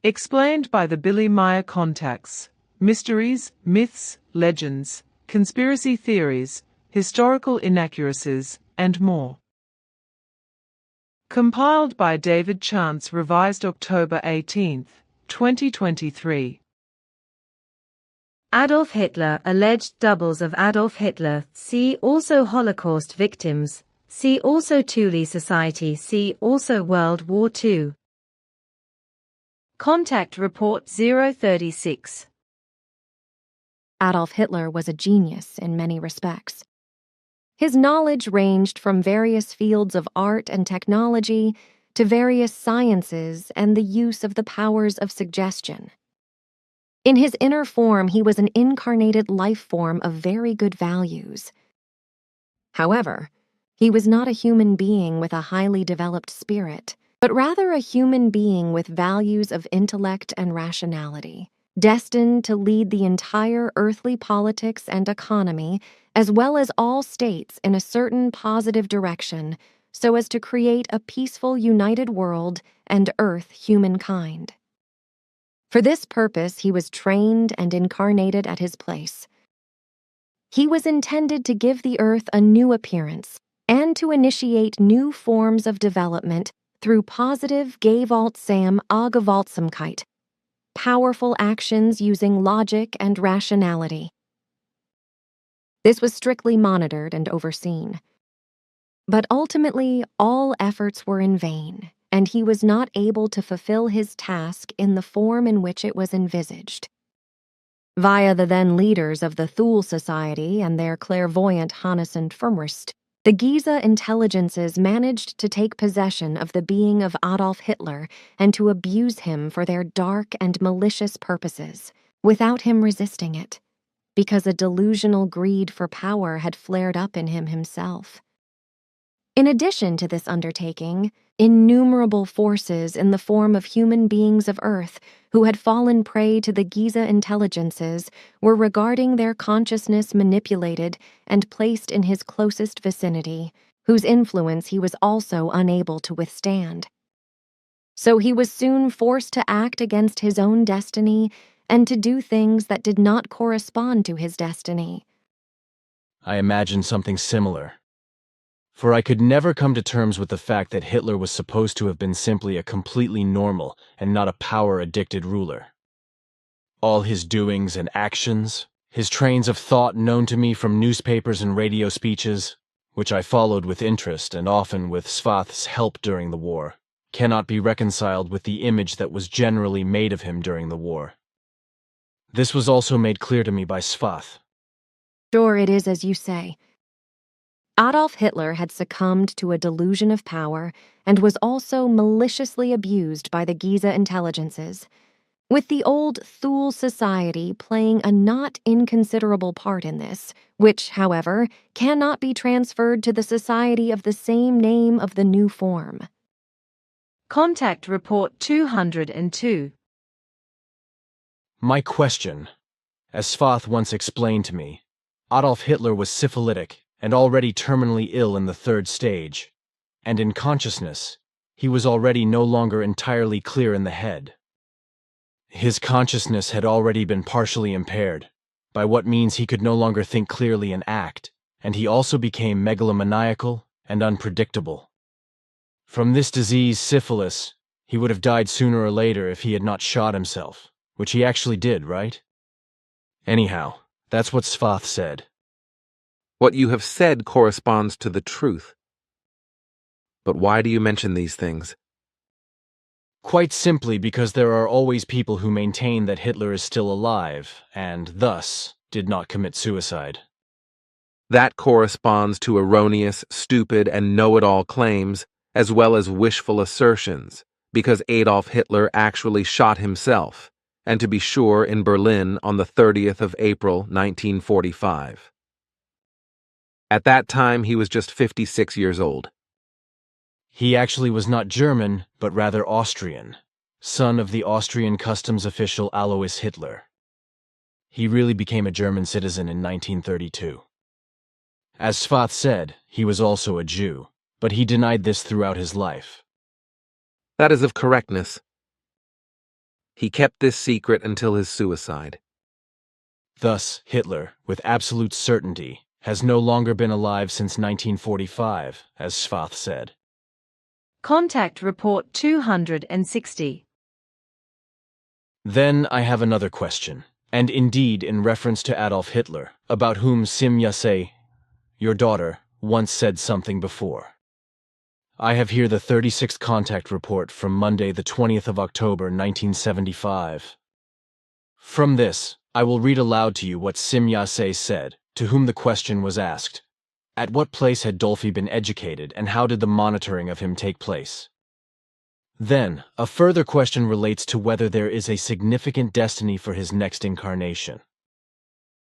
Explained by the Billy Meier contacts. Mysteries, myths, legends, conspiracy theories, historical inaccuracies, and more. Compiled by David Chance, revised October 18, 2023. Adolf Hitler, alleged doubles of Adolf Hitler. See also Holocaust victims. See also Thule Society. See also World War II. Contact Report 036. Adolf Hitler was a genius in many respects. His knowledge ranged from various fields of art and technology to various sciences and the use of the powers of suggestion. In his inner form, he was an incarnated life form of very good values. However, he was not a human being with a highly developed spirit, but rather a human being with values of intellect and rationality, destined to lead the entire earthly politics and economy, as well as all states, in a certain positive direction, so as to create a peaceful, united world and earth humankind. For this purpose, he was trained and incarnated at his place. He was intended to give the earth a new appearance and to initiate new forms of development through positive Gewaltsame, powerful actions using logic and rationality. This was strictly monitored and overseen. But ultimately, all efforts were in vain, and he was not able to fulfill his task in the form in which it was envisaged. Via the then leaders of the Thule Society and their clairvoyant Hannes and Firmrist, the Giza intelligences managed to take possession of the being of Adolf Hitler and to abuse him for their dark and malicious purposes, without him resisting it, because a delusional greed for power had flared up in him himself. In addition to this undertaking, innumerable forces in the form of human beings of Earth who had fallen prey to the Giza intelligences were regarding their consciousness manipulated and placed in his closest vicinity, whose influence he was also unable to withstand. So he was soon forced to act against his own destiny and to do things that did not correspond to his destiny. I imagined something similar. For I could never come to terms with the fact that Hitler was supposed to have been simply a completely normal and not a power-addicted ruler. All his doings and actions, his trains of thought known to me from newspapers and radio speeches, which I followed with interest and often with Svath's help during the war, cannot be reconciled with the image that was generally made of him during the war. This was also made clear to me by Svath. Sure, it is as you say. Adolf Hitler had succumbed to a delusion of power and was also maliciously abused by the Giza intelligences, with the old Thule Society playing a not inconsiderable part in this, which, however, cannot be transferred to the society of the same name of the new form. Contact Report 202. My question. As Svath once explained to me, Adolf Hitler was syphilitic and already terminally ill in the 3rd stage, and in consciousness, he was already no longer entirely clear in the head. His consciousness had already been partially impaired, by what means he could no longer think clearly and act, and he also became megalomaniacal and unpredictable. From this disease, syphilis, he would have died sooner or later if he had not shot himself, which he actually did, right? Anyhow, that's what Svath said. What you have said corresponds to the truth. But why do you mention these things? Quite simply because there are always people who maintain that Hitler is still alive, and thus did not commit suicide. That corresponds to erroneous, stupid, and know-it-all claims, as well as wishful assertions, because Adolf Hitler actually shot himself, and to be sure in Berlin on the 30th of April, 1945. At that time, he was just 56 years old. He actually was not German, but rather Austrian, son of the Austrian customs official Alois Hitler. He really became a German citizen in 1932. As Svath said, he was also a Jew, but he denied this throughout his life. That is of correctness. He kept this secret until his suicide. Thus, Hitler, with absolute certainty, has no longer been alive since 1945, as Svath said. Contact Report 260. Then I have another question, and indeed in reference to Adolf Hitler, about whom Simyase, your daughter, once said something before. I have here the 36th contact report from Monday the 20th of October 1975. From this, I will read aloud to you what Simyase said, to whom the question was asked. At what place had Dolphy been educated, and how did the monitoring of him take place? Then, a further question relates to whether there is a significant destiny for his next incarnation.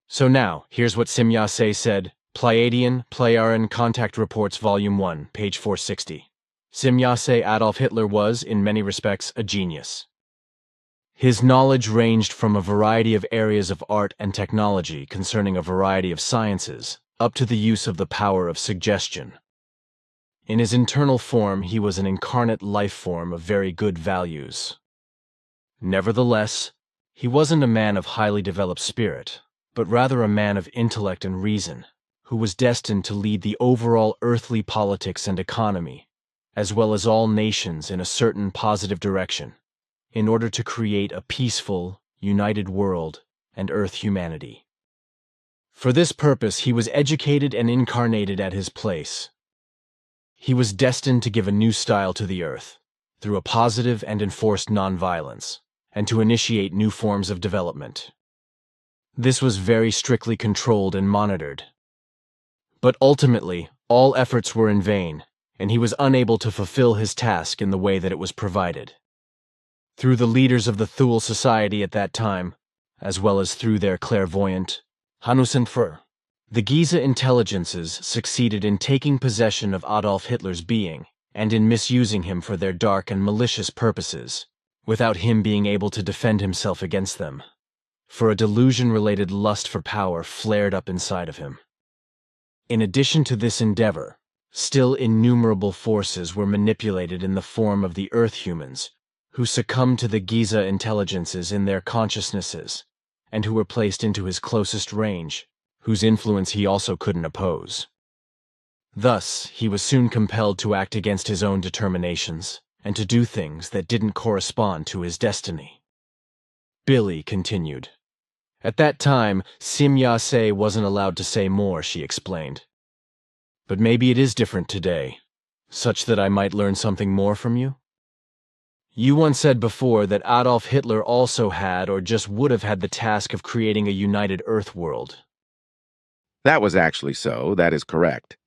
So now, here's what Simyase said, Pleiadian, Pleiaren Contact Reports Volume 1, page 460. Simyase Adolf Hitler was, in many respects, a genius. His knowledge ranged from a variety of areas of art and technology concerning a variety of sciences, up to the use of the power of suggestion. In his internal form, he was an incarnate life form of very good values. Nevertheless, he wasn't a man of highly developed spirit, but rather a man of intellect and reason, who was destined to lead the overall earthly politics and economy, as well as all nations in a certain positive direction, in order to create a peaceful, united world and earth humanity. For this purpose, he was educated and incarnated at his place. He was destined to give a new style to the earth, through a positive and enforced nonviolence, and to initiate new forms of development. This was very strictly controlled and monitored. But ultimately, all efforts were in vain, and he was unable to fulfill his task in the way that it was provided. Through the leaders of the Thule Society at that time, as well as through their clairvoyant, Hanussen Fur, the Giza intelligences succeeded in taking possession of Adolf Hitler's being and in misusing him for their dark and malicious purposes, without him being able to defend himself against them. For a delusion-related lust for power flared up inside of him. In addition to this endeavor, still innumerable forces were manipulated in the form of the Earth humans, who succumbed to the Giza intelligences in their consciousnesses, and who were placed into his closest range, whose influence he also couldn't oppose. Thus, he was soon compelled to act against his own determinations, and to do things that didn't correspond to his destiny. Billy continued. At that time, Simyase wasn't allowed to say more, she explained. But maybe it is different today, such that I might learn something more from you? You once said before that Adolf Hitler also had or just would have had the task of creating a united Earth world. That was actually so, that is correct.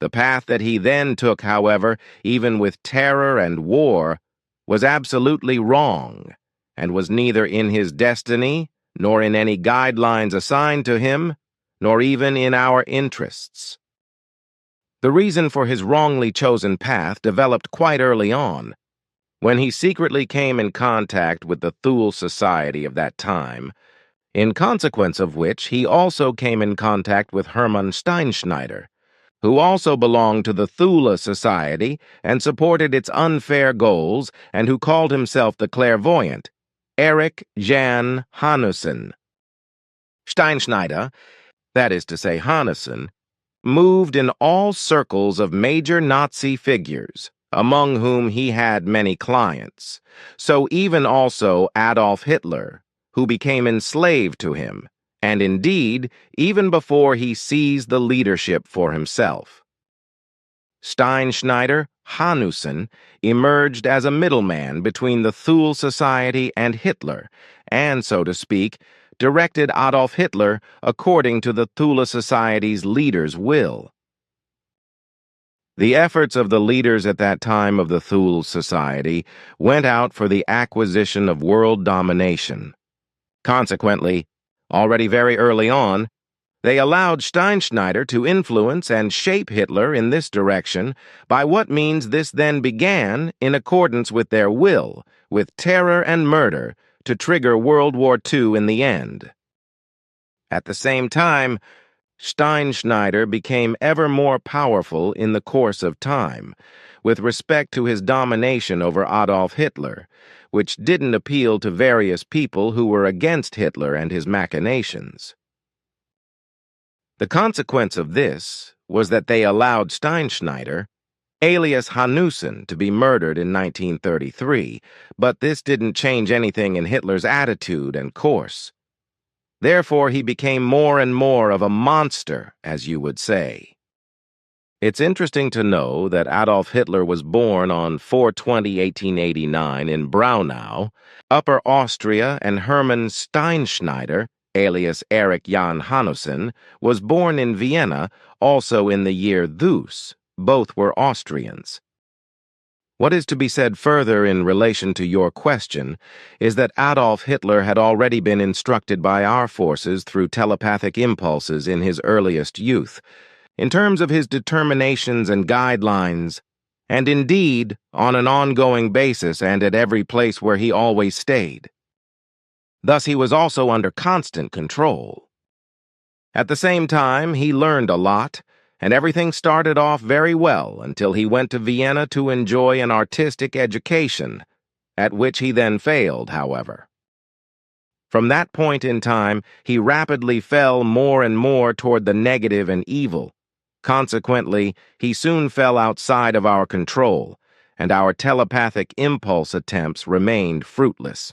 The path that he then took, however, even with terror and war, was absolutely wrong, and was neither in his destiny, nor in any guidelines assigned to him, nor even in our interests. The reason for his wrongly chosen path developed quite early on, when he secretly came in contact with the Thule Society of that time, in consequence of which he also came in contact with Hermann Steinschneider, who also belonged to the Thule Society and supported its unfair goals, and who called himself the clairvoyant, Erich Jan Hanussen. Steinschneider, that is to say Hanussen, moved in all circles of major Nazi figures, among whom he had many clients, so even also Adolf Hitler, who became enslaved to him, and indeed, even before he seized the leadership for himself. Steinschneider, Hanussen, emerged as a middleman between the Thule Society and Hitler, and, so to speak, directed Adolf Hitler according to the Thule Society's leader's will. The efforts of the leaders at that time of the Thule Society went out for the acquisition of world domination. Consequently, already very early on, they allowed Steinschneider to influence and shape Hitler in this direction, by what means this then began, in accordance with their will, with terror and murder, to trigger World War II in the end. At the same time, Steinschneider became ever more powerful in the course of time, with respect to his domination over Adolf Hitler, which didn't appeal to various people who were against Hitler and his machinations. The consequence of this was that they allowed Steinschneider, alias Hanussen, to be murdered in 1933, but this didn't change anything in Hitler's attitude and course. Therefore, he became more and more of a monster, as you would say. It's interesting to know that Adolf Hitler was born on 4/20/1889 in Braunau, Upper Austria, and Hermann Steinschneider, alias Erich Jan Hanussen, was born in Vienna, also in the year Thus. Both were Austrians. What is to be said further in relation to your question is that Adolf Hitler had already been instructed by our forces through telepathic impulses in his earliest youth, in terms of his determinations and guidelines, and indeed on an ongoing basis and at every place where he always stayed. Thus he was also under constant control. At the same time, he learned a lot, and everything started off very well until he went to Vienna to enjoy an artistic education, at which he then failed, however. From that point in time, he rapidly fell more and more toward the negative and evil. Consequently, he soon fell outside of our control, and our telepathic impulse attempts remained fruitless.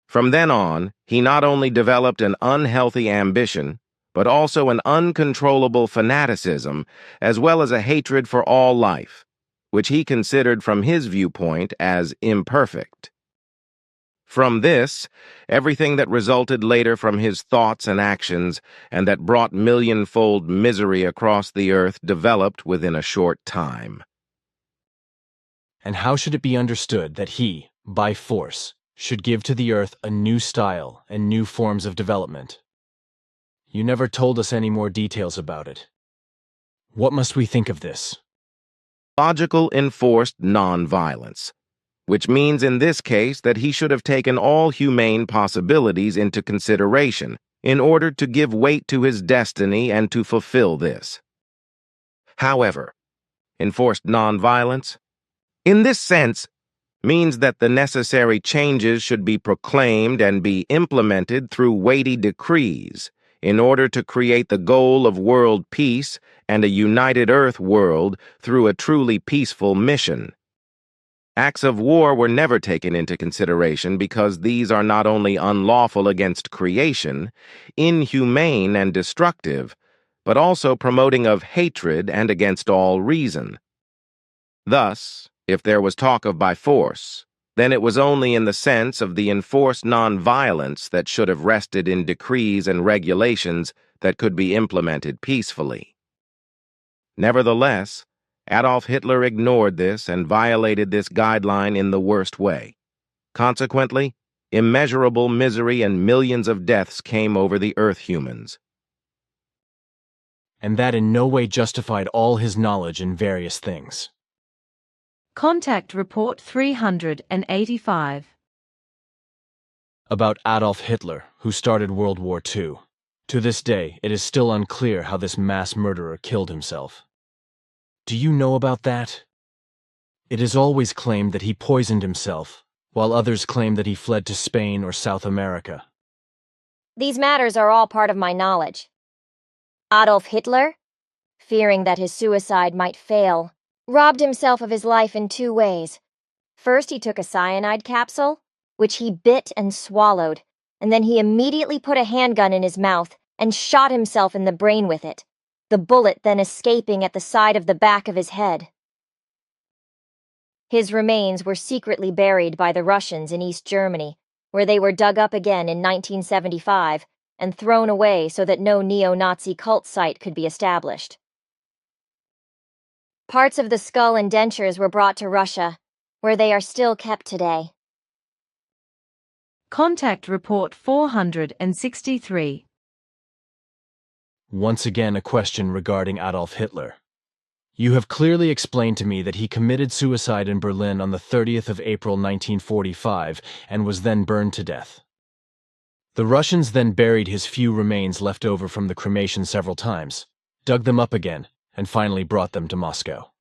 From then on, he not only developed an unhealthy ambition, but also an uncontrollable fanaticism, as well as a hatred for all life, which he considered from his viewpoint as imperfect. From this, everything that resulted later from his thoughts and actions, and that brought millionfold misery across the earth, developed within a short time. And how should it be understood that he, by force, should give to the earth a new style and new forms of development? You never told us any more details about it. What must we think of this? Logical enforced nonviolence, which means in this case that he should have taken all humane possibilities into consideration in order to give weight to his destiny and to fulfill this. However, enforced nonviolence, in this sense, means that the necessary changes should be proclaimed and be implemented through weighty decrees in order to create the goal of world peace and a united earth world through a truly peaceful mission. Acts of war were never taken into consideration because these are not only unlawful against creation, inhumane and destructive, but also promoting of hatred and against all reason. Thus, if there was talk of by force, then it was only in the sense of the enforced nonviolence that should have rested in decrees and regulations that could be implemented peacefully. Nevertheless, Adolf Hitler ignored this and violated this guideline in the worst way. Consequently, immeasurable misery and millions of deaths came over the Earth humans. And that in no way justified all his knowledge in various things. Contact Report 385. About Adolf Hitler, who started World War II. To this day, it is still unclear how this mass murderer killed himself. Do you know about that? It is always claimed that he poisoned himself, while others claim that he fled to Spain or South America. These matters are all part of my knowledge. Adolf Hitler, fearing that his suicide might fail, robbed himself of his life in two ways. First, he took a cyanide capsule, which he bit and swallowed, and then he immediately put a handgun in his mouth and shot himself in the brain with it, the bullet then escaping at the side of the back of his head. His remains were secretly buried by the Russians in East Germany, where they were dug up again in 1975 and thrown away so that no neo-Nazi cult site could be established. Parts of the skull and dentures were brought to Russia, where they are still kept today. Contact Report 463. Once again, a question regarding Adolf Hitler. You have clearly explained to me that he committed suicide in Berlin on the 30th of April 1945 and was then burned to death. The Russians then buried his few remains left over from the cremation several times, dug them up again, and finally brought them to Moscow.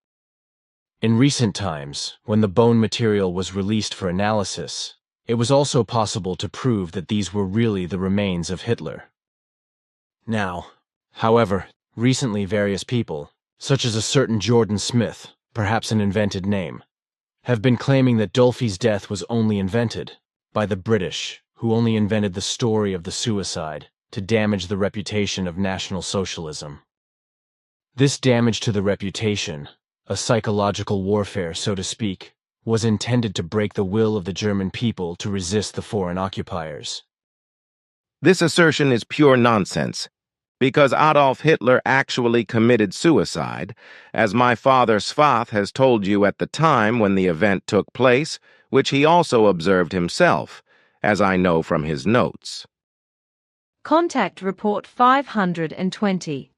In recent times, when the bone material was released for analysis, it was also possible to prove that these were really the remains of Hitler. Now, however, recently various people, such as a certain Jordan Smith, perhaps an invented name, have been claiming that Dolphy's death was only invented by the British, who only invented the story of the suicide to damage the reputation of National Socialism. This damage to the reputation, a psychological warfare, so to speak, was intended to break the will of the German people to resist the foreign occupiers. This assertion is pure nonsense, because Adolf Hitler actually committed suicide, as my father Svath has told you at the time when the event took place, which he also observed himself, as I know from his notes. Contact Report 520.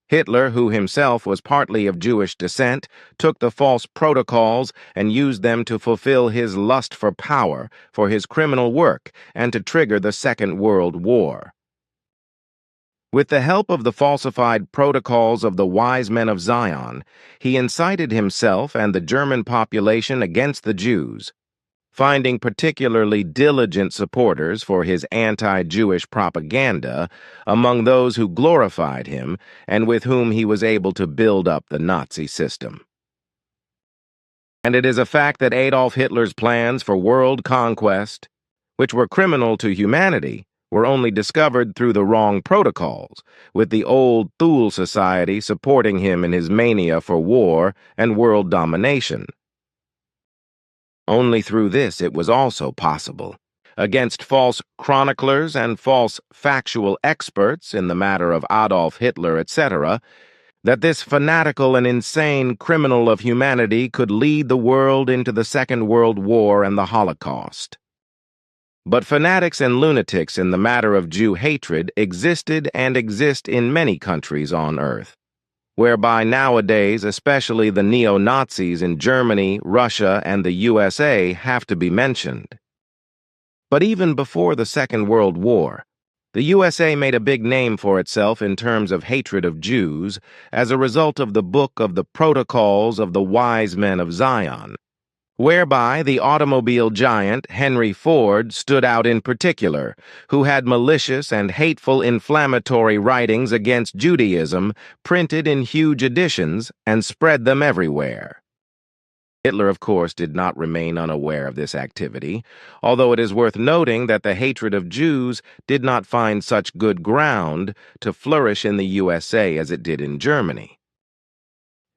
Hitler, who himself was partly of Jewish descent, took the false protocols and used them to fulfill his lust for power, for his criminal work, and to trigger the Second World War. With the help of the falsified protocols of the wise men of Zion, he incited himself and the German population against the Jews, finding particularly diligent supporters for his anti-Jewish propaganda among those who glorified him and with whom he was able to build up the Nazi system. And it is a fact that Adolf Hitler's plans for world conquest, which were criminal to humanity, were only discovered through the wrong protocols, with the old Thule Society supporting him in his mania for war and world domination. Only through this it was also possible, against false chroniclers and false factual experts in the matter of Adolf Hitler, etc., that this fanatical and insane criminal of humanity could lead the world into the Second World War and the Holocaust. But fanatics and lunatics in the matter of Jew hatred existed and exist in many countries on earth, whereby nowadays especially the neo-Nazis in Germany, Russia, and the USA have to be mentioned. But even before the Second World War, the USA made a big name for itself in terms of hatred of Jews as a result of the book of the Protocols of the Wise Men of Zion, whereby the automobile giant Henry Ford stood out in particular, who had malicious and hateful inflammatory writings against Judaism printed in huge editions and spread them everywhere. Hitler, of course, did not remain unaware of this activity, although it is worth noting that the hatred of Jews did not find such good ground to flourish in the USA as it did in Germany.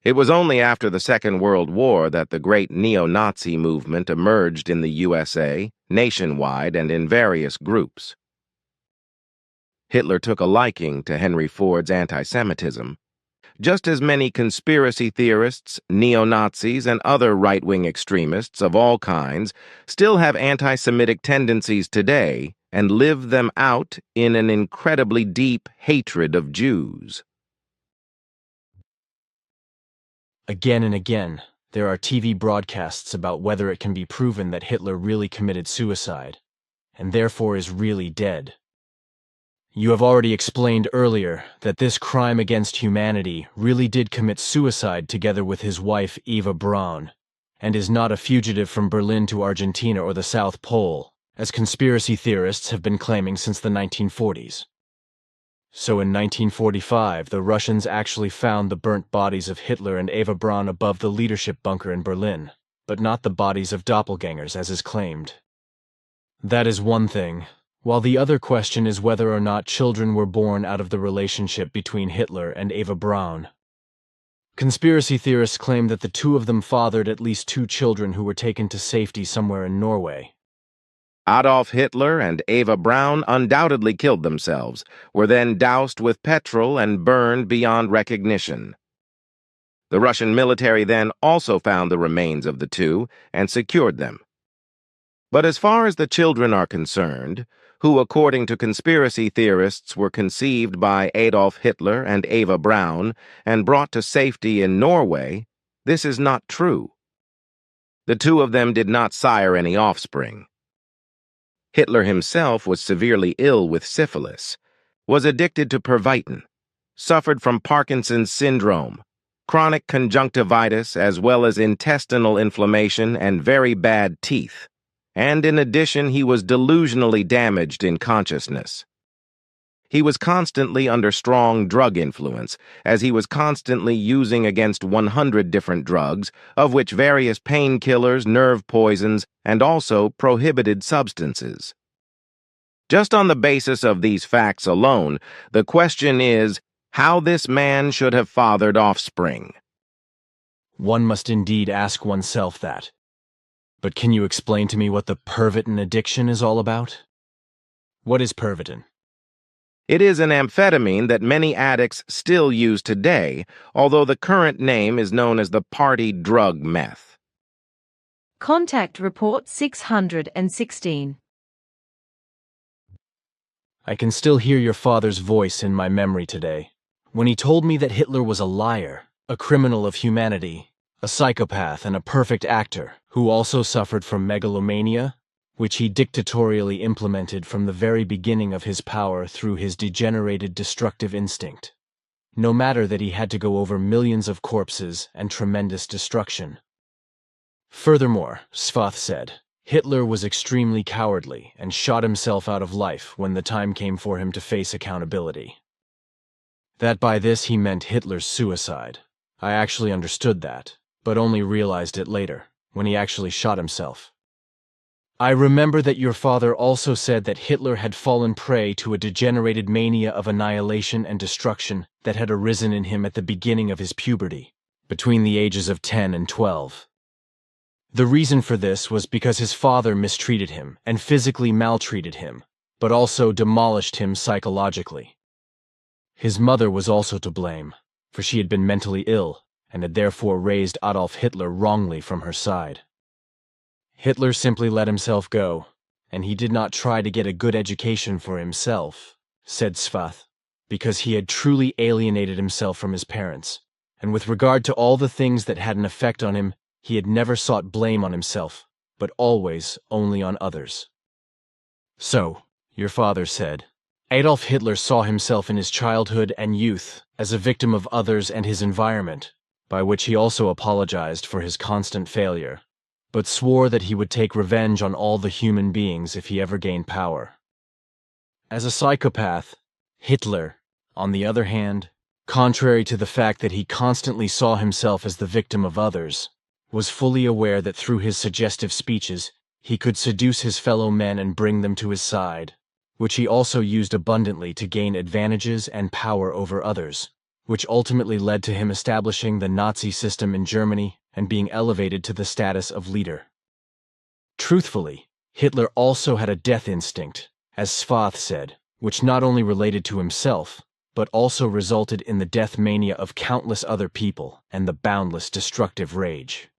It was only after the Second World War that the great neo-Nazi movement emerged in the USA, nationwide, and in various groups. Hitler took a liking to Henry Ford's anti-Semitism, just as many conspiracy theorists, neo-Nazis, and other right-wing extremists of all kinds still have anti-Semitic tendencies today and live them out in an incredibly deep hatred of Jews. Again and again, there are TV broadcasts about whether it can be proven that Hitler really committed suicide, and therefore is really dead. You have already explained earlier that this crime against humanity really did commit suicide together with his wife Eva Braun, and is not a fugitive from Berlin to Argentina or the South Pole, as conspiracy theorists have been claiming since the 1940s. So in 1945, the Russians actually found the burnt bodies of Hitler and Eva Braun above the leadership bunker in Berlin, but not the bodies of doppelgangers as is claimed. That is one thing, while the other question is whether or not children were born out of the relationship between Hitler and Eva Braun. Conspiracy theorists claim that the two of them fathered at least 2 children who were taken to safety somewhere in Norway. Adolf Hitler and Eva Braun undoubtedly killed themselves, were then doused with petrol and burned beyond recognition. The Russian military then also found the remains of the two and secured them. But as far as the children are concerned, who according to conspiracy theorists were conceived by Adolf Hitler and Eva Braun and brought to safety in Norway, this is not true. The two of them did not sire any offspring. Hitler himself was severely ill with syphilis, was addicted to Pervitin, suffered from Parkinson's syndrome, chronic conjunctivitis, as well as intestinal inflammation and very bad teeth. And in addition, he was delusionally damaged in consciousness. He was constantly under strong drug influence, as he was constantly using against 100 different drugs, of which various painkillers, nerve poisons, and also prohibited substances. Just on the basis of these facts alone, the question is how this man should have fathered offspring. One must indeed ask oneself that. But can you explain to me what the Pervitin addiction is all about? What is Pervitin? It is an amphetamine that many addicts still use today, although the current name is known as the party drug meth. Contact Report 616. I can still hear your father's voice in my memory today, when he told me that Hitler was a liar, a criminal of humanity, a psychopath and a perfect actor, who also suffered from megalomania, which he dictatorially implemented from the very beginning of his power through his degenerated destructive instinct. No matter that he had to go over millions of corpses and tremendous destruction. Furthermore, Svath said, Hitler was extremely cowardly and shot himself out of life when the time came for him to face accountability. That by this he meant Hitler's suicide. I actually understood that, but only realized it later, when he actually shot himself. I remember that your father also said that Hitler had fallen prey to a degenerated mania of annihilation and destruction that had arisen in him at the beginning of his puberty, between the ages of 10 and 12. The reason for this was because his father mistreated him and physically maltreated him, but also demolished him psychologically. His mother was also to blame, for she had been mentally ill and had therefore raised Adolf Hitler wrongly from her side. Hitler simply let himself go, and he did not try to get a good education for himself, said Svath, because he had truly alienated himself from his parents, and with regard to all the things that had an effect on him, he had never sought blame on himself, but always only on others. So, your father said, Adolf Hitler saw himself in his childhood and youth as a victim of others and his environment, by which he also apologized for his constant failure, but swore that he would take revenge on all the human beings if he ever gained power. As a psychopath, Hitler, on the other hand, contrary to the fact that he constantly saw himself as the victim of others, was fully aware that through his suggestive speeches he could seduce his fellow men and bring them to his side, which he also used abundantly to gain advantages and power over others, which ultimately led to him establishing the Nazi system in Germany and being elevated to the status of leader. Truthfully, Hitler also had a death instinct, as Svath said, which not only related to himself, but also resulted in the death mania of countless other people and the boundless destructive rage.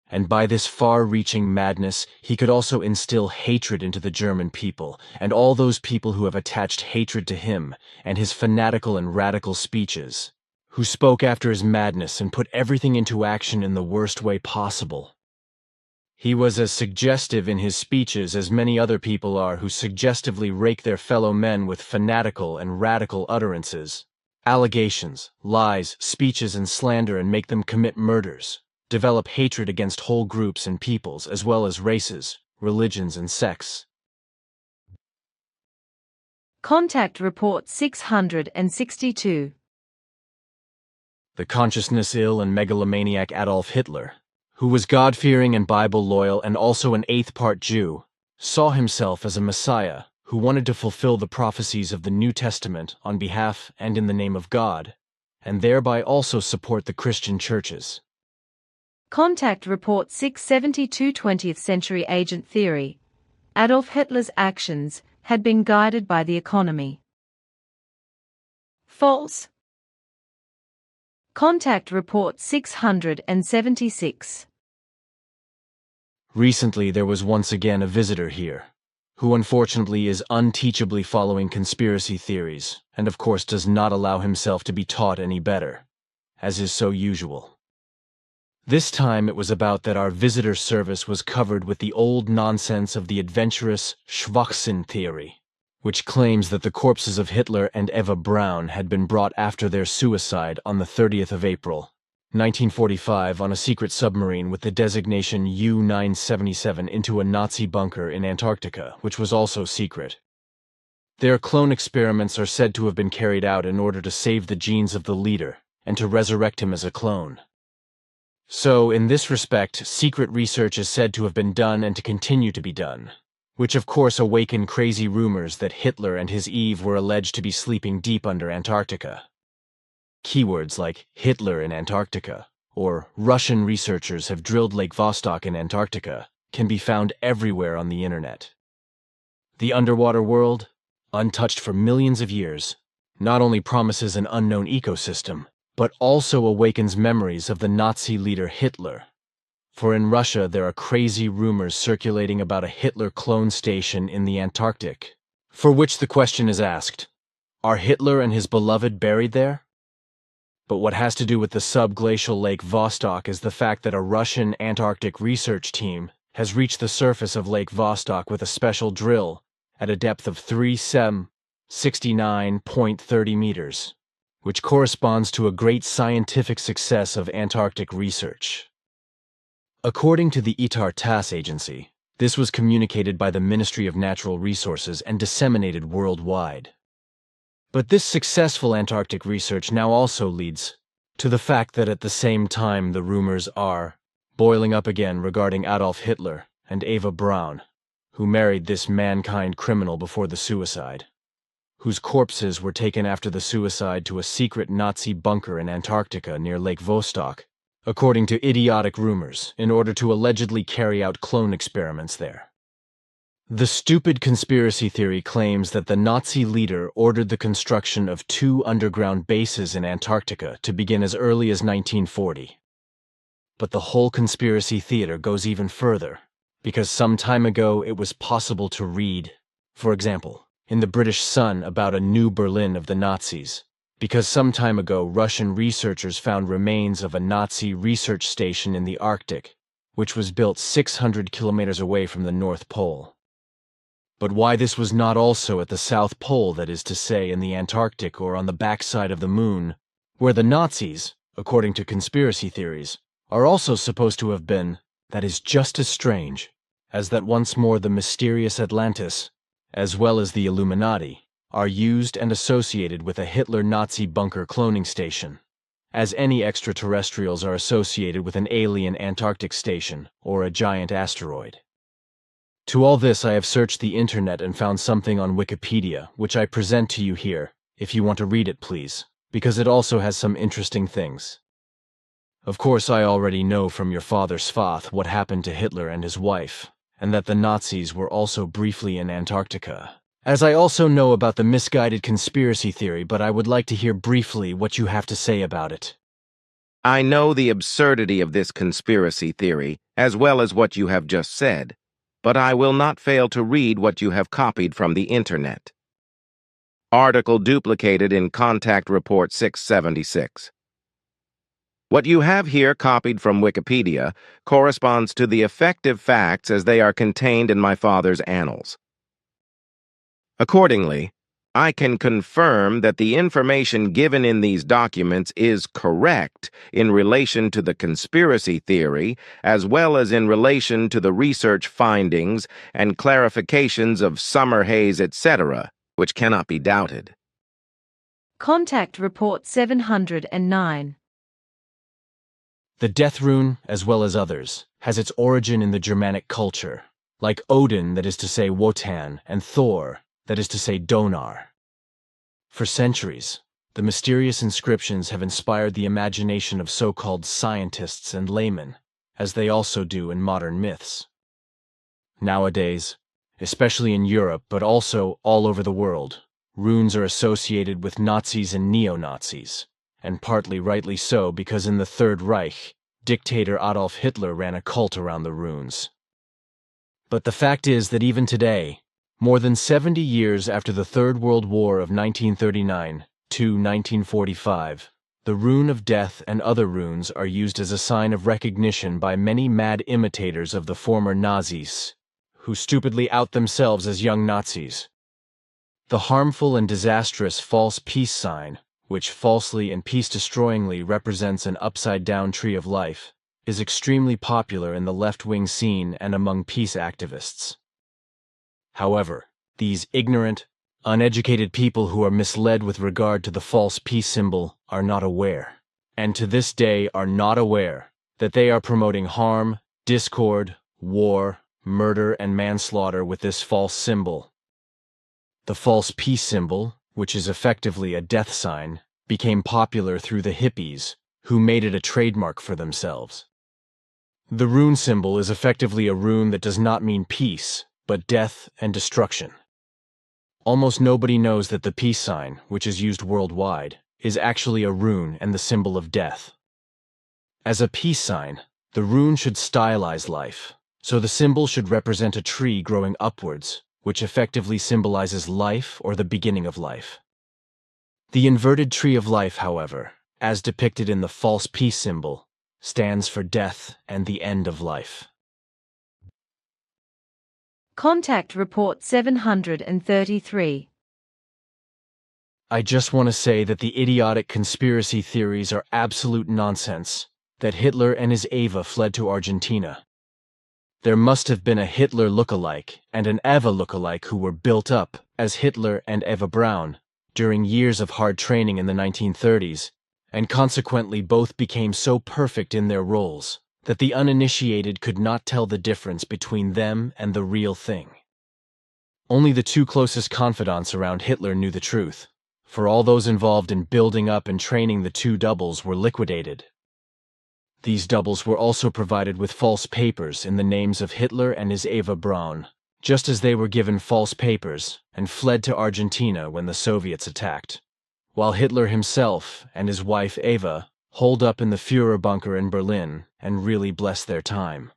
And by this far-reaching madness, he could also instill hatred into the German people, and all those people who have attached hatred to him and his fanatical and radical speeches, who spoke after his madness and put everything into action in the worst way possible. He was as suggestive in his speeches as many other people are who suggestively rake their fellow men with fanatical and radical utterances, allegations, lies, speeches, and slander, and make them commit murders, develop hatred against whole groups and peoples as well as races, religions, and sects. Contact Report 662. The consciousness-ill and megalomaniac Adolf Hitler, who was God-fearing and Bible-loyal and also an eighth-part Jew, saw himself as a Messiah who wanted to fulfill the prophecies of the New Testament on behalf and in the name of God, and thereby also support the Christian churches. Contact Report 672 20th Century Agent Theory. Adolf Hitler's actions had been guided by the economy. False. Contact Report 676. Recently there was once again a visitor here, who unfortunately is unteachably following conspiracy theories, and of course does not allow himself to be taught any better, as is so usual. This time it was about that our visitor service was covered with the old nonsense of the adventurous Schwachsinn theory, which claims that the corpses of Hitler and Eva Braun had been brought after their suicide on the 30th of April, 1945, on a secret submarine with the designation U-977 into a Nazi bunker in Antarctica, which was also secret. Their clone experiments are said to have been carried out in order to save the genes of the leader and to resurrect him as a clone. So, in this respect, secret research is said to have been done and to continue to be done, which of course awakened crazy rumors that Hitler and his Eve were alleged to be sleeping deep under Antarctica. Keywords like Hitler in Antarctica or Russian researchers have drilled Lake Vostok in Antarctica can be found everywhere on the internet. The underwater world, untouched for millions of years, not only promises an unknown ecosystem, but also awakens memories of the Nazi leader Hitler. For in Russia there are crazy rumors circulating about a Hitler clone station in the Antarctic, for which the question is asked, are Hitler and his beloved buried there? But what has to do with the subglacial Lake Vostok is the fact that a Russian Antarctic research team has reached the surface of Lake Vostok with a special drill at a depth of 69.30 meters, which corresponds to a great scientific success of Antarctic research. According to the ITAR TASS agency, this was communicated by the Ministry of Natural Resources and disseminated worldwide. But this successful Antarctic research now also leads to the fact that at the same time the rumors are boiling up again regarding Adolf Hitler and Eva Braun, who married this mankind criminal before the suicide, whose corpses were taken after the suicide to a secret Nazi bunker in Antarctica near Lake Vostok, according to idiotic rumors, in order to allegedly carry out clone experiments there. The stupid conspiracy theory claims that the Nazi leader ordered the construction of 2 underground bases in Antarctica to begin as early as 1940. But the whole conspiracy theater goes even further, because some time ago it was possible to read, for example, in the British Sun about a new Berlin of the Nazis, because some time ago Russian researchers found remains of a Nazi research station in the Arctic, which was built 600 kilometers away from the North Pole. But why this was not also at the South Pole, that is to say, in the Antarctic or on the backside of the Moon, where the Nazis, according to conspiracy theories, are also supposed to have been, that is just as strange as that once more the mysterious Atlantis, as well as the Illuminati, are used and associated with a Hitler Nazi bunker cloning station, as any extraterrestrials are associated with an alien Antarctic station or a giant asteroid. To all this I have searched the internet and found something on Wikipedia, which I present to you here, if you want to read it please, because it also has some interesting things. Of course I already know from your father Svath what happened to Hitler and his wife, and that the Nazis were also briefly in Antarctica. As I also know about the misguided conspiracy theory, but I would like to hear briefly what you have to say about it. I know the absurdity of this conspiracy theory, as well as what you have just said, but I will not fail to read what you have copied from the internet. Article duplicated in Contact Report 676. What you have here copied from Wikipedia corresponds to the effective facts as they are contained in my father's annals. Accordingly, I can confirm that the information given in these documents is correct in relation to the conspiracy theory, as well as in relation to the research findings and clarifications of Summerhaze, etc., which cannot be doubted. Contact Report 709. The death rune, as well as others, has its origin in the Germanic culture, like Odin, that is to say Wotan, and Thor, that is to say Donar. For centuries, the mysterious inscriptions have inspired the imagination of so-called scientists and laymen, as they also do in modern myths. Nowadays, especially in Europe but also all over the world, runes are associated with Nazis and neo-Nazis, and partly rightly so because in the Third Reich, dictator Adolf Hitler ran a cult around the runes. But the fact is that even today, more than 70 years after the Third World War of 1939 to 1945, the rune of death and other runes are used as a sign of recognition by many mad imitators of the former Nazis, who stupidly out themselves as young Nazis. The harmful and disastrous false peace sign, which falsely and peace-destroyingly represents an upside-down tree of life, is extremely popular in the left-wing scene and among peace activists. However, these ignorant, uneducated people who are misled with regard to the false peace symbol are not aware, and to this day are not aware, that they are promoting harm, discord, war, murder, and manslaughter with this false symbol. The false peace symbol, which is effectively a death sign, became popular through the hippies, who made it a trademark for themselves. The rune symbol is effectively a rune that does not mean peace, but death and destruction. Almost nobody knows that the peace sign, which is used worldwide, is actually a rune and the symbol of death. As a peace sign, the rune should stylize life, so the symbol should represent a tree growing upwards, which effectively symbolizes life or the beginning of life. The inverted tree of life, however, as depicted in the false peace symbol, stands for death and the end of life. Contact Report 733. I just want to say that the idiotic conspiracy theories are absolute nonsense, that Hitler and his Eva fled to Argentina. There must have been a Hitler look-alike and an Eva look-alike who were built up as Hitler and Eva Braun during years of hard training in the 1930s, and consequently both became so perfect in their roles that the uninitiated could not tell the difference between them and the real thing. Only the two closest confidants around Hitler knew the truth, for all those involved in building up and training the two doubles were liquidated. These doubles were also provided with false papers in the names of Hitler and his Eva Braun, just as they were given false papers and fled to Argentina when the Soviets attacked, while Hitler himself and his wife Eva holed up in the Führer bunker in Berlin and really blessed their time.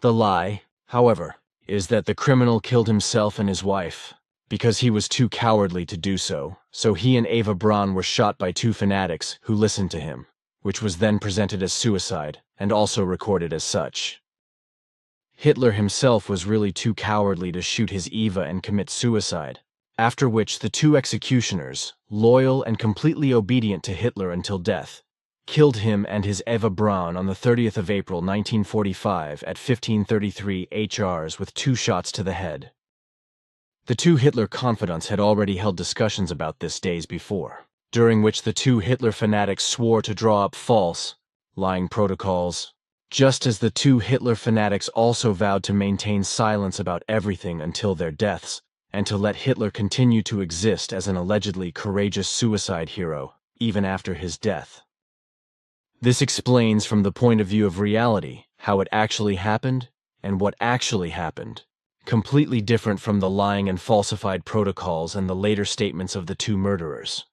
The lie, however, is that the criminal killed himself and his wife because he was too cowardly to do so, so he and Eva Braun were shot by two fanatics who listened to him, which was then presented as suicide and also recorded as such. Hitler himself was really too cowardly to shoot his Eva and commit suicide, after which the two executioners, loyal and completely obedient to Hitler until death, killed him and his Eva Braun on the 30th of April 1945 at 1533 HRs with 2 shots to the head. The two Hitler confidants had already held discussions about this days before, during which the two Hitler fanatics swore to draw up false, lying protocols, just as the two Hitler fanatics also vowed to maintain silence about everything until their deaths, and to let Hitler continue to exist as an allegedly courageous suicide hero, even after his death. This explains from the point of view of reality how it actually happened and what actually happened, completely different from the lying and falsified protocols and the later statements of the two murderers.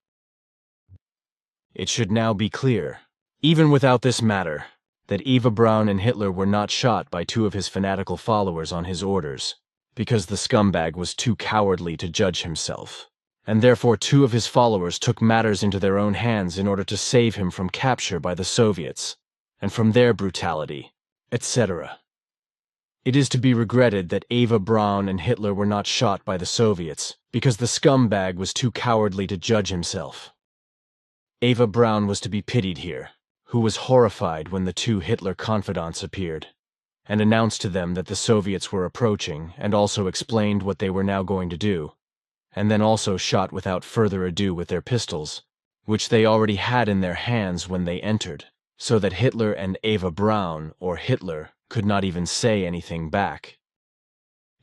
It should now be clear, even without this matter, that Eva Braun and Hitler were not shot by two of his fanatical followers on his orders, because the scumbag was too cowardly to judge himself, and therefore two of his followers took matters into their own hands in order to save him from capture by the Soviets, and from their brutality, etc. It is to be regretted that Eva Braun and Hitler were not shot by the Soviets, because the scumbag was too cowardly to judge himself. Eva Braun was to be pitied here, who was horrified when the two Hitler confidants appeared, and announced to them that the Soviets were approaching, and also explained what they were now going to do, and then also shot without further ado with their pistols, which they already had in their hands when they entered, so that Hitler and Eva Braun, or Hitler, could not even say anything back.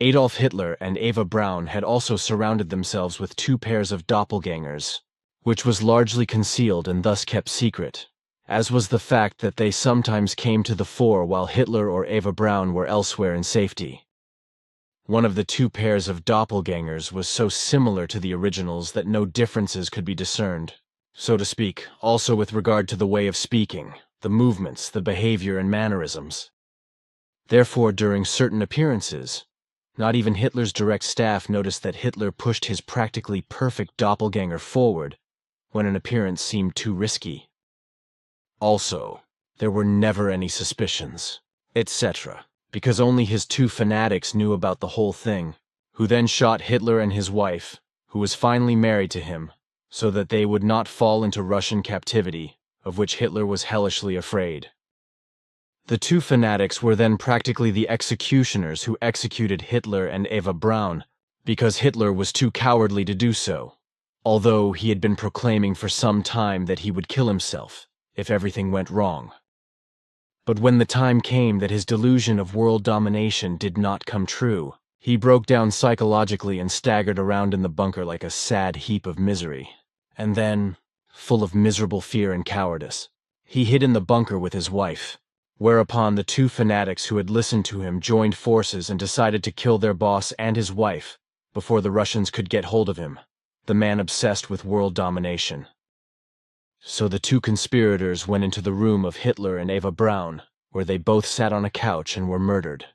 Adolf Hitler and Eva Braun had also surrounded themselves with 2 pairs of doppelgangers, which was largely concealed and thus kept secret, as was the fact that they sometimes came to the fore while Hitler or Eva Braun were elsewhere in safety. One of the 2 pairs of doppelgangers was so similar to the originals that no differences could be discerned, so to speak, also with regard to the way of speaking, the movements, the behavior, and mannerisms. Therefore, during certain appearances, not even Hitler's direct staff noticed that Hitler pushed his practically perfect doppelganger forward when an appearance seemed too risky. Also, there were never any suspicions, etc., because only his 2 fanatics knew about the whole thing, who then shot Hitler and his wife, who was finally married to him, so that they would not fall into Russian captivity, of which Hitler was hellishly afraid. The two fanatics were then practically the executioners who executed Hitler and Eva Braun, because Hitler was too cowardly to do so, although he had been proclaiming for some time that he would kill himself if everything went wrong. But when the time came that his delusion of world domination did not come true, he broke down psychologically and staggered around in the bunker like a sad heap of misery. And then, full of miserable fear and cowardice, he hid in the bunker with his wife, whereupon the two fanatics who had listened to him joined forces and decided to kill their boss and his wife before the Russians could get hold of him, the man obsessed with world domination. So the two conspirators went into the room of Hitler and Eva Braun, where they both sat on a couch and were murdered.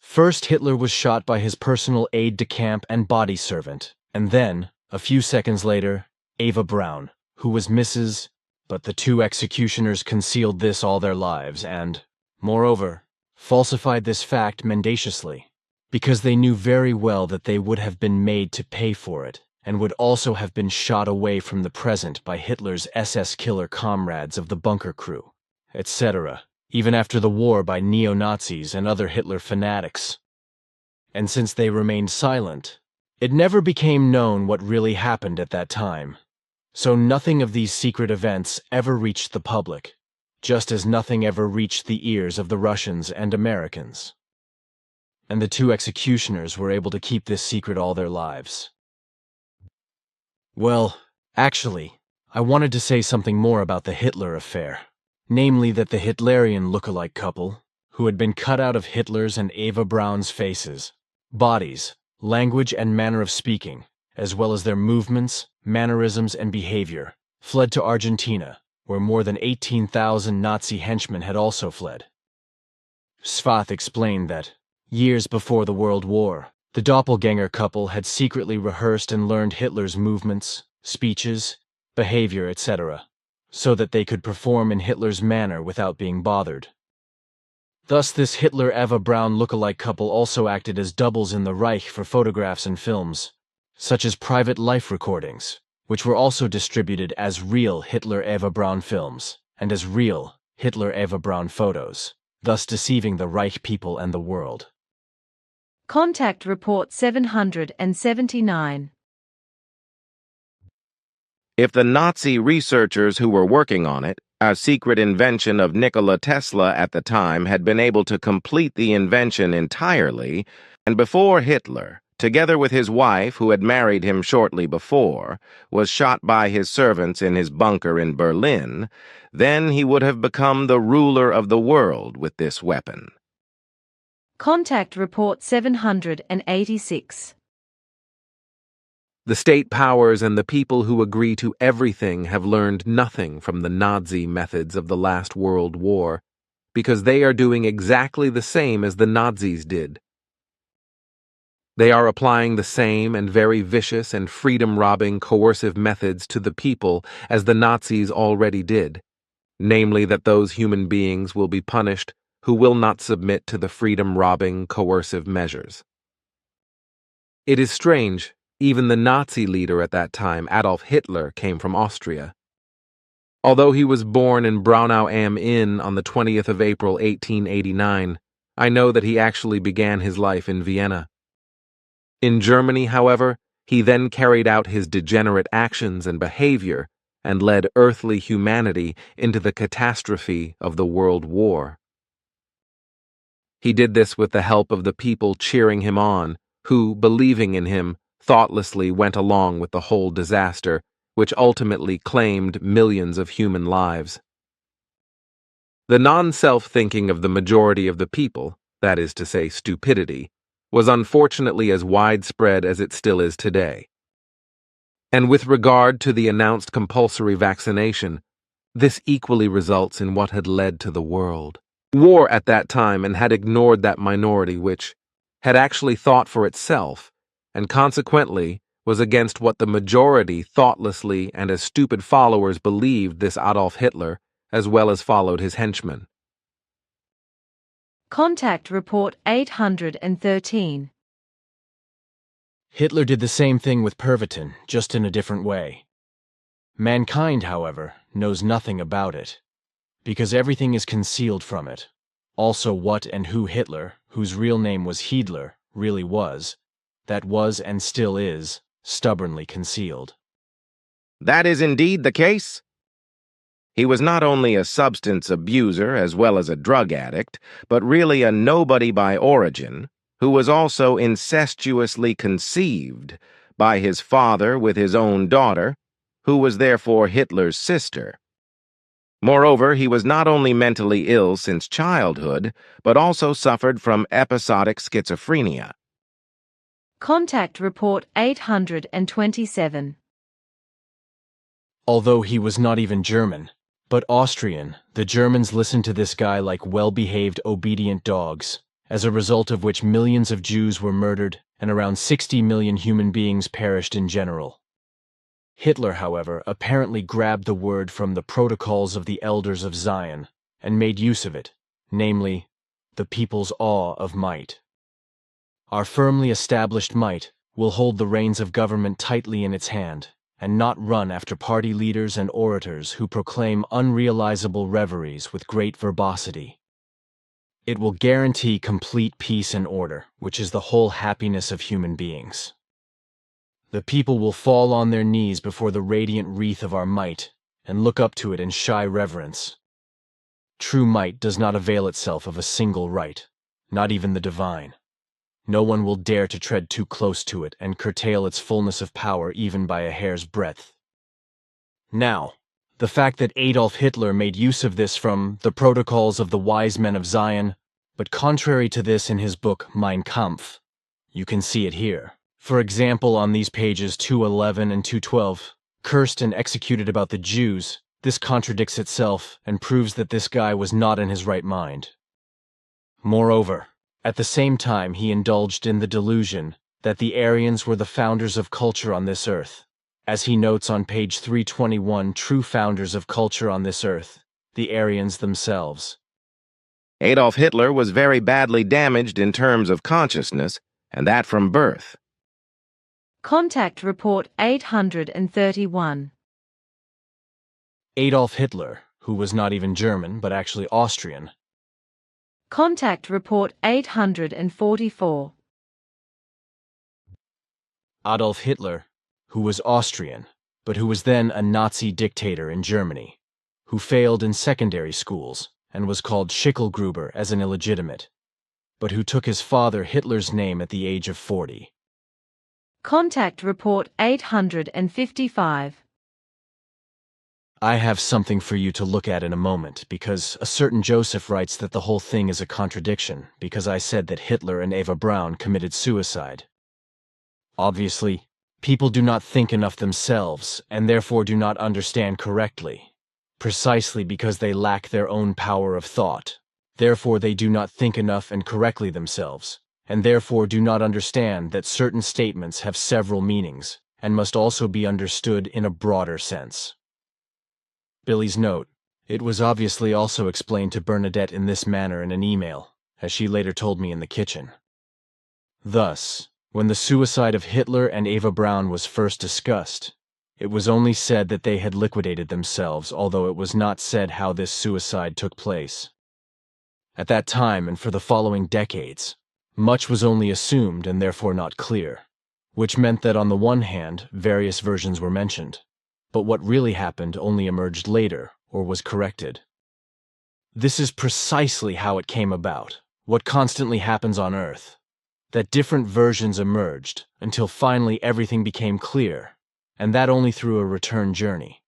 First, Hitler was shot by his personal aide-de-camp and body servant, and then, a few seconds later, Eva Braun, who was Mrs. But the two executioners concealed this all their lives and, moreover, falsified this fact mendaciously, because they knew very well that they would have been made to pay for it, and would also have been shot away from the present by Hitler's SS killer comrades of the bunker crew, etc., even after the war by neo-Nazis and other Hitler fanatics. And since they remained silent, it never became known what really happened at that time. So nothing of these secret events ever reached the public, just as nothing ever reached the ears of the Russians and Americans. And the two executioners were able to keep this secret all their lives. Well, actually, I wanted to say something more about the Hitler affair, namely that the Hitlerian look-alike couple, who had been cut out of Hitler's and Eva Braun's faces, bodies, language and manner of speaking, as well as their movements, mannerisms, and behavior, fled to Argentina, where more than 18,000 Nazi henchmen had also fled. Svath explained that, years before the World War, the doppelganger couple had secretly rehearsed and learned Hitler's movements, speeches, behavior, etc., so that they could perform in Hitler's manner without being bothered. Thus, this Hitler-Eva Braun look-alike couple also acted as doubles in the Reich for photographs and films, such as private life recordings, which were also distributed as real Hitler-Eva Braun films and as real Hitler-Eva Braun photos, thus deceiving the Reich people and the world. Contact Report 779. If the Nazi researchers who were working on it, a secret invention of Nikola Tesla at the time, had been able to complete the invention entirely, and before Hitler, together with his wife, who had married him shortly before, was shot by his servants in his bunker in Berlin, then he would have become the ruler of the world with this weapon. Contact Report 786. The state powers and the people who agree to everything have learned nothing from the Nazi methods of the last World War, because they are doing exactly the same as the Nazis did. They are applying the same and very vicious and freedom-robbing coercive methods to the people as the Nazis already did, namely that those human beings will be punished who will not submit to the freedom-robbing coercive measures. It is strange, even the Nazi leader at that time, Adolf Hitler, came from Austria. Although he was born in Braunau am Inn on the 20th of April 1889, I know that he actually began his life in Vienna. In Germany, however, he then carried out his degenerate actions and behavior and led earthly humanity into the catastrophe of the World War. He did this with the help of the people cheering him on, who, believing in him, thoughtlessly went along with the whole disaster, which ultimately claimed millions of human lives. The non-self-thinking of the majority of the people, that is to say stupidity, was unfortunately as widespread as it still is today. And with regard to the announced compulsory vaccination, this equally results in what had led to the world war at that time and had ignored that minority which had actually thought for itself and consequently was against what the majority thoughtlessly and as stupid followers believed this Adolf Hitler, as well as followed his henchmen. Contact Report 813. Hitler did the same thing with Pervitin, just in a different way. Mankind, however, knows nothing about it, because everything is concealed from it. Also what and who Hitler, whose real name was Hiedler, really was, that was and still is, stubbornly concealed. That is indeed the case. He was not only a substance abuser as well as a drug addict, but really a nobody by origin, who was also incestuously conceived by his father with his own daughter, who was therefore Hitler's sister. Moreover, he was not only mentally ill since childhood, but also suffered from episodic schizophrenia. Contact Report 827. Although he was not even German, but Austrian, the Germans listened to this guy like well-behaved, obedient dogs, as a result of which millions of Jews were murdered and around 60 million human beings perished in general. Hitler, however, apparently grabbed the word from the protocols of the elders of Zion and made use of it, namely, the people's awe of might. Our firmly established might will hold the reins of government tightly in its hand and not run after party leaders and orators who proclaim unrealizable reveries with great verbosity. It will guarantee complete peace and order, which is the whole happiness of human beings. The people will fall on their knees before the radiant wreath of our might and look up to it in shy reverence. True might does not avail itself of a single right, not even the divine. No one will dare to tread too close to it and curtail its fullness of power even by a hair's breadth. Now, the fact that Adolf Hitler made use of this from the protocols of the wise men of Zion, but contrary to this in his book Mein Kampf, you can see it here. For example, on these pages 211 and 212, cursed and executed about the Jews, this contradicts itself and proves that this guy was not in his right mind. Moreover, at the same time he indulged in the delusion that the Aryans were the founders of culture on this earth. As he notes on page 321, true founders of culture on this earth, the Aryans themselves. Adolf Hitler was very badly damaged in terms of consciousness, and that from birth. Contact Report 831. Adolf Hitler, who was not even German but actually Austrian. Contact Report 844. Adolf Hitler, who was Austrian, but who was then a Nazi dictator in Germany, who failed in secondary schools and was called Schicklgruber as an illegitimate, but who took his father Hitler's name at the age of 40. Contact Report 855. I have something for you to look at in a moment, because a certain Joseph writes that the whole thing is a contradiction, because I said that Hitler and Eva Braun committed suicide. Obviously, people do not think enough themselves, and therefore do not understand correctly, precisely because they lack their own power of thought. Therefore they do not think enough and correctly themselves, and therefore do not understand that certain statements have several meanings, and must also be understood in a broader sense. Billy's note. It was obviously also explained to Bernadette in this manner in an email, as she later told me in the kitchen. Thus, when the suicide of Hitler and Eva Braun was first discussed, it was only said that they had liquidated themselves, although it was not said how this suicide took place. At that time and for the following decades, much was only assumed and therefore not clear, which meant that on the one hand, various versions were mentioned, but what really happened only emerged later or was corrected. This is precisely how it came about, what constantly happens on Earth, that different versions emerged until finally everything became clear, and that only through a return journey.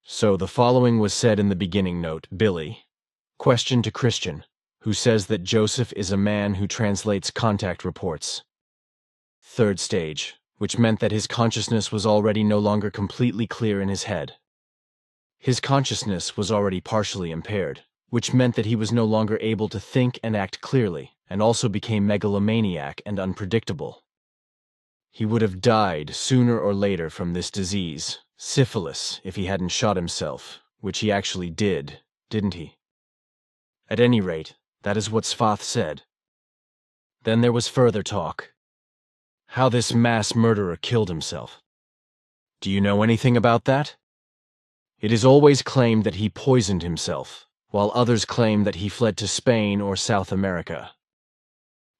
So the following was said in the beginning note, Billy, question to Christian, who says that Joseph is a man who translates contact reports. Third stage, which meant that his consciousness was already no longer completely clear in his head. His consciousness was already partially impaired, which meant that he was no longer able to think and act clearly, and also became megalomaniac and unpredictable. He would have died sooner or later from this disease, syphilis, if he hadn't shot himself, which he actually did, didn't he? At any rate, that is what Svath said. Then there was further talk. how this mass murderer killed himself. Do you know anything about that? It is always claimed that he poisoned himself, while others claim that he fled to Spain or South America.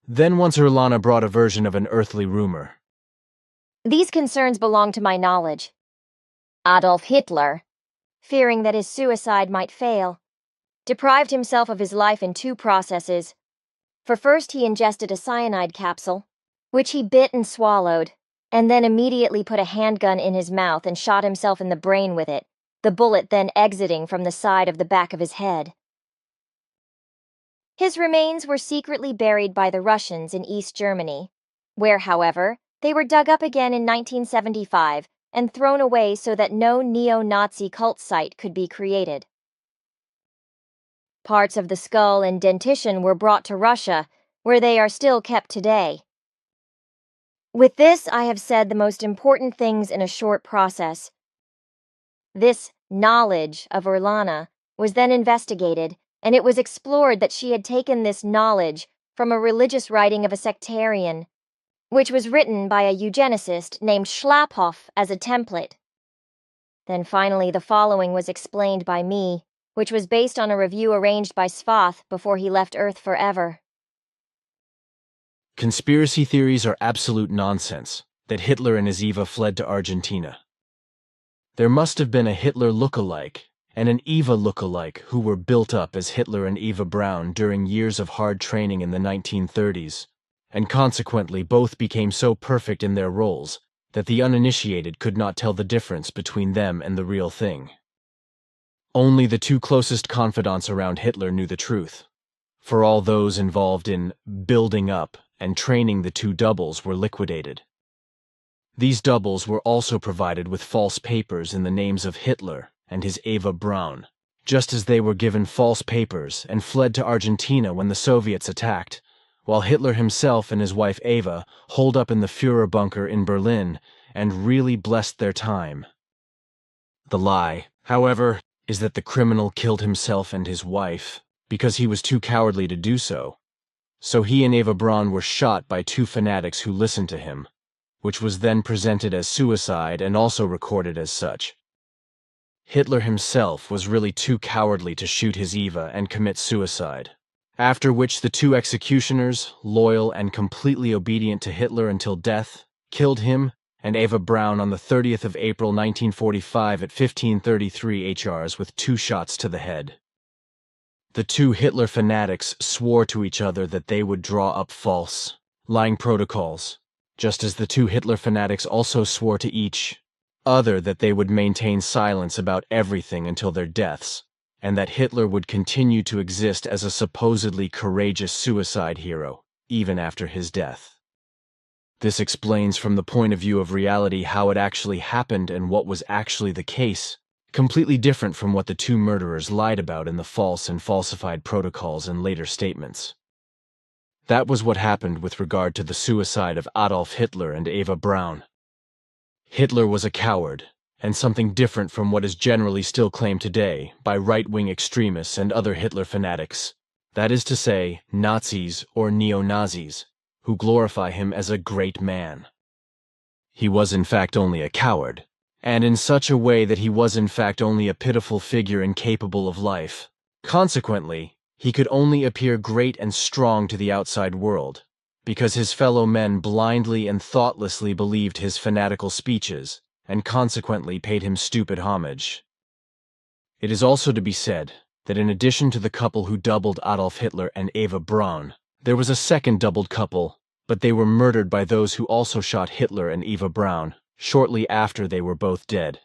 Then once Erlana brought a version of an earthly rumor. These concerns belong to my knowledge. Adolf Hitler, fearing that his suicide might fail, deprived himself of his life in two processes. For first he ingested a cyanide capsule, which he bit and swallowed, and then immediately put a handgun in his mouth and shot himself in the brain with it, the bullet then exiting from the side of the back of his head. His remains were secretly buried by the Russians in East Germany, where, however, they were dug up again in 1975 and thrown away so that no neo-Nazi cult site could be created. Parts of the skull and dentition were brought to Russia, where they are still kept today. With this, I have said the most important things in a short process. This knowledge of Erlana was then investigated, and it was explored that she had taken this knowledge from a religious writing of a sectarian, which was written by a eugenicist named Schlapphoff as a template. Then finally the following was explained by me, which was based on a review arranged by Svath before he left Earth forever. Conspiracy theories are absolute nonsense that Hitler and his Eva fled to Argentina. There must have been a Hitler look-alike and an Eva look-alike who were built up as Hitler and Eva Braun during years of hard training in the 1930s, and consequently both became so perfect in their roles that the uninitiated could not tell the difference between them and the real thing. Only the two closest confidants around Hitler knew the truth, for all those involved in building up and training the two doubles were liquidated. These doubles were also provided with false papers in the names of Hitler and his Eva Braun, just as they were given false papers and fled to Argentina when the Soviets attacked, while Hitler himself and his wife Eva holed up in the Führer bunker in Berlin and really blessed their time. The lie, however, is that the criminal killed himself and his wife because he was too cowardly to do so. So he and Eva Braun were shot by two fanatics who listened to him, which was then presented as suicide and also recorded as such. Hitler himself was really too cowardly to shoot his Eva and commit suicide, after which the two executioners, loyal and completely obedient to Hitler until death, killed him and Eva Braun on the 30th of April 1945 at 1533 HRs with 2 shots to the head. The two Hitler fanatics swore to each other that they would draw up false, lying protocols, just as the two Hitler fanatics also swore to each other that they would maintain silence about everything until their deaths, and that Hitler would continue to exist as a supposedly courageous suicide hero, even after his death. This explains from the point of view of reality how it actually happened and what was actually the case, completely different from what the two murderers lied about in the false and falsified protocols and later statements. That was what happened with regard to the suicide of Adolf Hitler and Eva Braun. Hitler was a coward, and something different from what is generally still claimed today by right-wing extremists and other Hitler fanatics, that is to say, Nazis or neo-Nazis, who glorify him as a great man. He was in fact only a coward, and in such a way that he was in fact only a pitiful figure incapable of life. Consequently, he could only appear great and strong to the outside world, because his fellow men blindly and thoughtlessly believed his fanatical speeches, and consequently paid him stupid homage. It is also to be said that in addition to the couple who doubled Adolf Hitler and Eva Braun, there was a second doubled couple, but they were murdered by those who also shot Hitler and Eva Braun shortly after they were both dead.